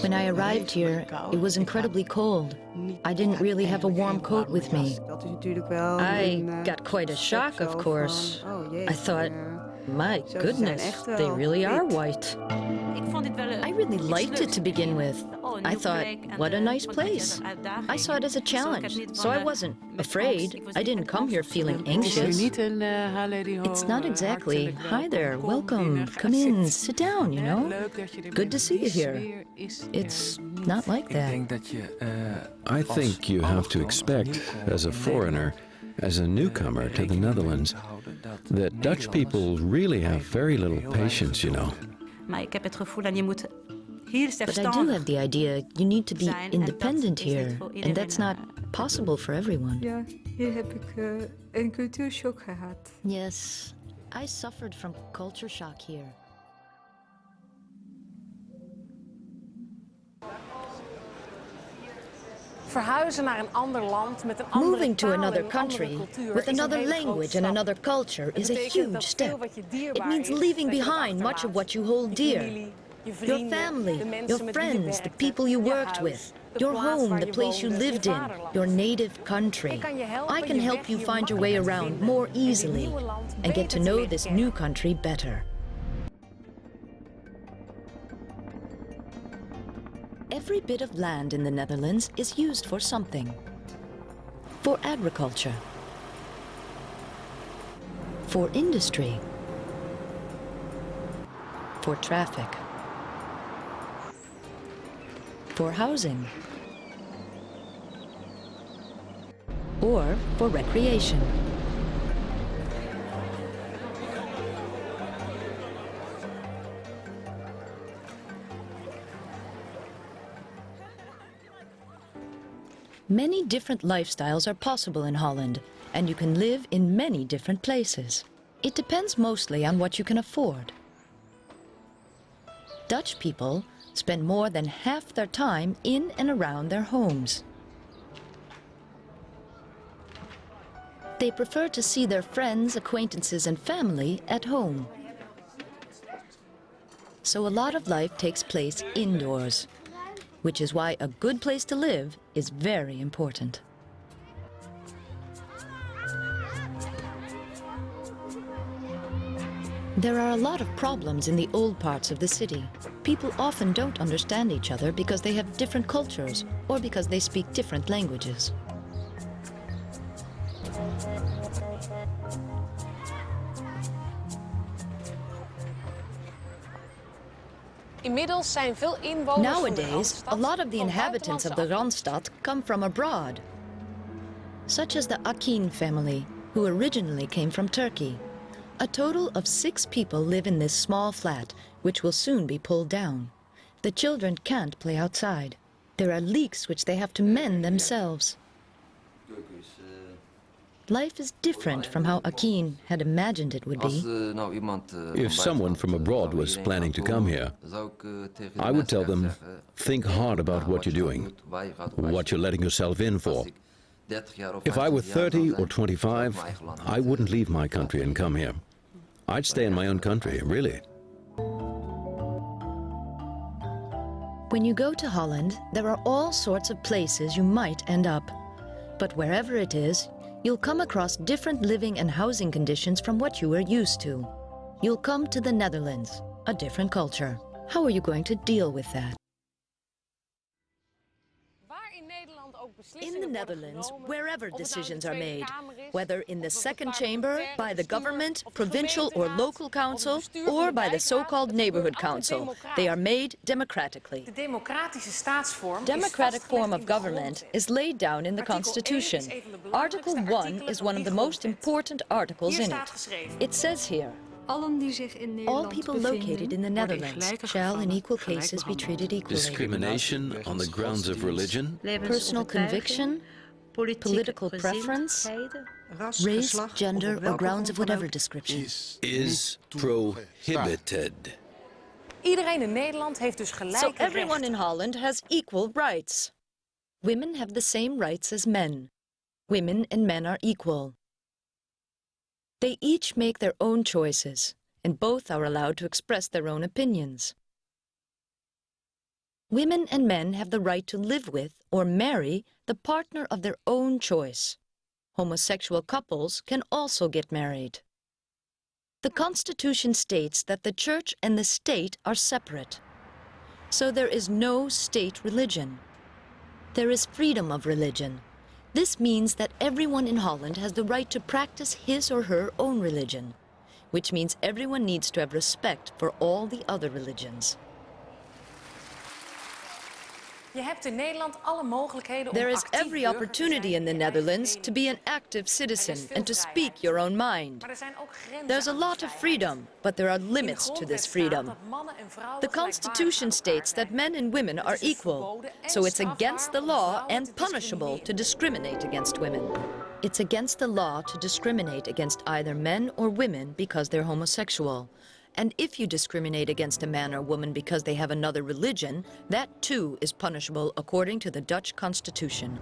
When I arrived here, it was incredibly cold. I didn't really have a warm coat with me. I got quite a shock, of course. I thought, my goodness, they really are white. I really liked it to begin with. I thought, what a nice place. I saw it as a challenge, so I wasn't afraid. I didn't come here feeling anxious. It's not exactly, hi there, welcome, come in, sit down, you know. Good to see you here. It's not like that. I think you have to expect, as a foreigner, as a newcomer to the Netherlands, that Dutch people really have very little patience, you know. But I do have the idea you need to be independent here, and that's not possible for everyone. Yes, I suffered from culture shock here. Moving to another country with another language and another culture is a huge step. It means leaving behind much of what you hold dear. Your family, your friends, the people you worked with, your home, the place you lived in, your native country. I can help you find your way around more easily and get to know this new country better. Every bit of land in the Netherlands is used for something. For agriculture, for industry, for traffic, for housing, or for recreation. Many different lifestyles are possible in Holland, and you can live in many different places. It depends mostly on what you can afford. Dutch people spend more than half their time in and around their homes. They prefer to see their friends, acquaintances, and family at home. So a lot of life takes place indoors, which is why a good place to live is very important. There are a lot of problems in the old parts of the city. People often don't understand each other because they have different cultures or because they speak different languages. Nowadays, a lot of the inhabitants of the Randstad come from abroad, such as the Akin family, who originally came from Turkey. A total of 6 people live in this small flat, which will soon be pulled down. The children can't play outside. There are leaks which they have to mend themselves. Life is different from how Akin had imagined it would be. If someone from abroad was planning to come here, I would tell them, think hard about what you're doing, what you're letting yourself in for. If I were 30 or 25, I wouldn't leave my country and come here. I'd stay in my own country, really. When you go to Holland, there are all sorts of places you might end up. But wherever it is, you'll come across different living and housing conditions from what you are used to. You'll come to the Netherlands, a different culture. How are you going to deal with that? In the Netherlands, wherever decisions are made, whether in the second chamber, by the government, provincial or local council, or by the so-called neighborhood council, they are made democratically. Democratic form of government is laid down in the Constitution. Article 1 is one of the most important articles in it. It says here, all people located in the Netherlands shall in equal cases be treated equally. Discrimination on the grounds of religion, personal conviction, political preference, race, gender, or grounds of whatever description is prohibited. So everyone in Holland has equal rights. Women have the same rights as men. Women and men are equal. They each make their own choices, and both are allowed to express their own opinions. Women and men have the right to live with or marry the partner of their own choice. Homosexual couples can also get married. The Constitution states that the Church and the state are separate. So there is no state religion. There is freedom of religion. This means that everyone in Holland has the right to practice his or her own religion, which means everyone needs to have respect for all the other religions. There is every opportunity in the Netherlands to be an active citizen and to speak your own mind. There's a lot of freedom, but there are limits to this freedom. The Constitution states that men and women are equal, so it's against the law and punishable to discriminate against women. It's against the law to discriminate against either men or women because they're homosexual. And if you discriminate against a man or woman because they have another religion, that too is punishable according to the Dutch Constitution.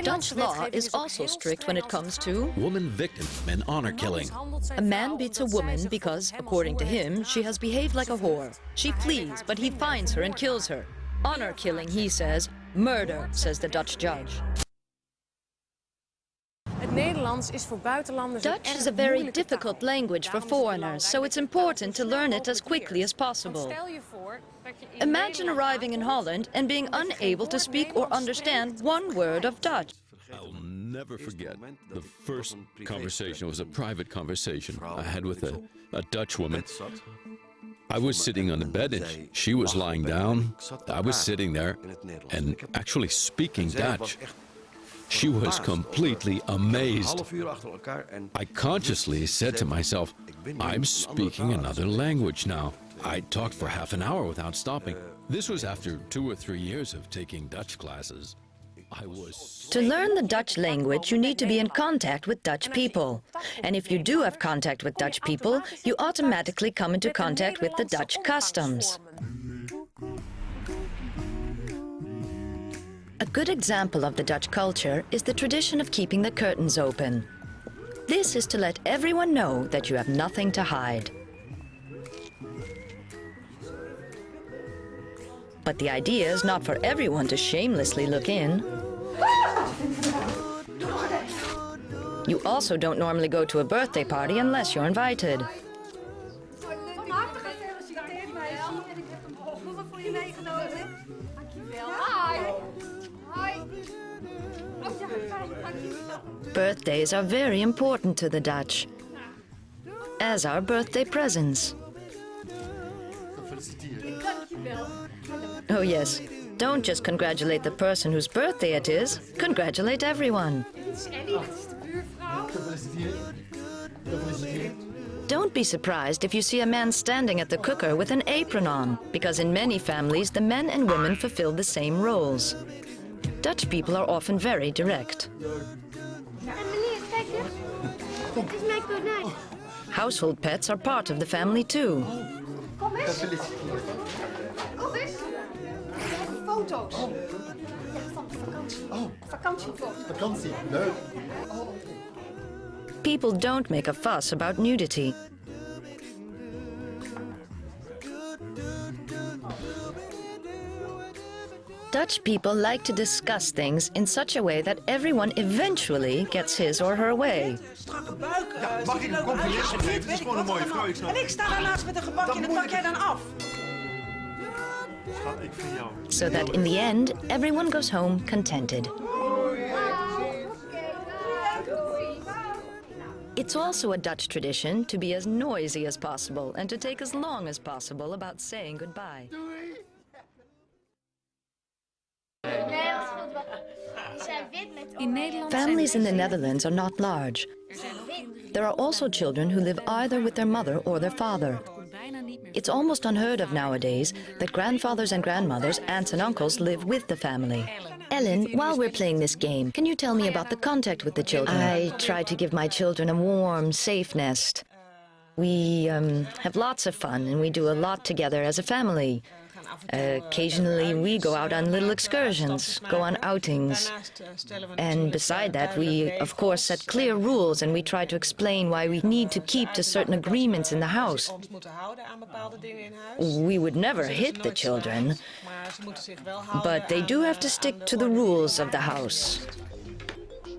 Dutch law is also strict when it comes to woman victims and honor killing. A man beats a woman because, according to him, she has behaved like a whore. She flees, but he finds her and kills her. Honor killing, he says. Murder, says the Dutch judge. Dutch is a very difficult language for foreigners, so it's important to learn it as quickly as possible. Imagine arriving in Holland and being unable to speak or understand one word of Dutch. I'll never forget the first conversation. It was a private conversation I had with a Dutch woman. I was sitting on the bed and she was lying down. I was sitting there and actually speaking Dutch. She was completely amazed. I consciously said to myself, I'm speaking another language now. I talked for half an hour without stopping. This was after 2 or 3 years of taking Dutch classes. To learn the Dutch language, you need to be in contact with Dutch people. And if you do have contact with Dutch people, you automatically come into contact with the Dutch customs. A good example of the Dutch culture is the tradition of keeping the curtains open. This is to let everyone know that you have nothing to hide. But the idea is not for everyone to shamelessly look in. You also don't normally go to a birthday party unless you're invited. Birthdays are very important to the Dutch, as are birthday presents. Oh yes, don't just congratulate the person whose birthday it is, congratulate everyone. Don't be surprised if you see a man standing at the cooker with an apron on, because in many families the men and women fulfill the same roles. Dutch people are often very direct. Household pets are part of the family too. Foto's. Van vakantie. Oh, vakantiefoto's. Vakantie, leuk. People don't make a fuss about nudity. Dutch people like to discuss things in such a way that everyone eventually gets his or her way. Strakke buik. Ja, mag ik een compliment geven? Het is gewoon een mooie vrouw. En ik sta daarnaast met een gebakje en dat pak jij dan af. Schat, ik vind jou. So that in the end, everyone goes home contented. It's also a Dutch tradition to be as noisy as possible and to take as long as possible about saying goodbye. Families in the Netherlands are not large. There are also children who live either with their mother or their father. It's almost unheard of nowadays that grandfathers and grandmothers, aunts and uncles live with the family. Ellen, while we're playing this game, can you tell me about the contact with the children? I try to give my children a warm, safe nest. We have lots of fun and we do a lot together as a family. Occasionally we go out on little excursions, go on outings. And beside that, we of course set clear rules and we try to explain why we need to keep to certain agreements in the house. We would never hit the children, but they do have to stick to the rules of the house.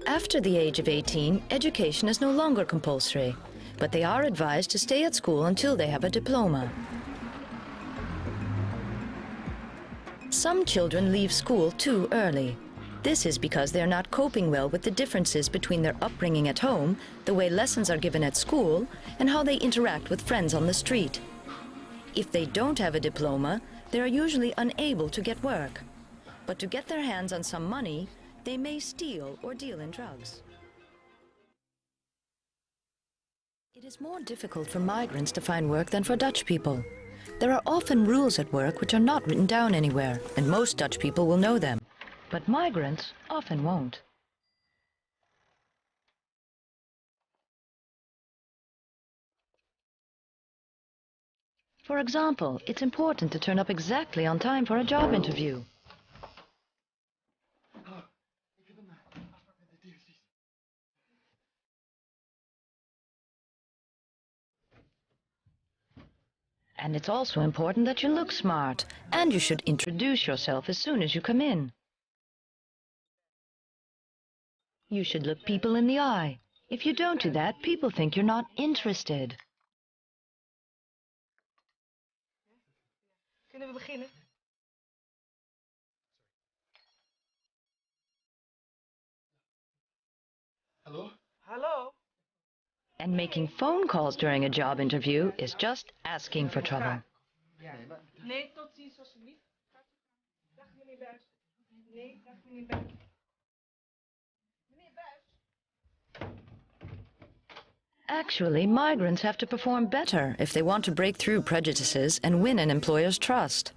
After the age of 18, education is no longer compulsory, but they are advised to stay at school until they have a diploma. Some children leave school too early. This is because they're not coping well with the differences between their upbringing at home, the way lessons are given at school, and how they interact with friends on the street. If they don't have a diploma, they are usually unable to get work. But to get their hands on some money, they may steal or deal in drugs. It is more difficult for migrants to find work than for Dutch people. There are often rules at work which are not written down anywhere, and most Dutch people will know them. But migrants often won't. For example, it's important to turn up exactly on time for a job interview. And it's also important that you look smart, and you should introduce yourself as soon as you come in. You should look people in the eye. If you don't do that, people think you're not interested. Kunnen we beginnen? Hallo? Hallo? And making phone calls during a job interview is just asking for trouble. Nee, tot ziens alsjeblieft. Dag meneer Buis. Nee, dag meneer Buis. Meneer Buis. Actually, migrants have to perform better if they want to break through prejudices and win an employer's trust.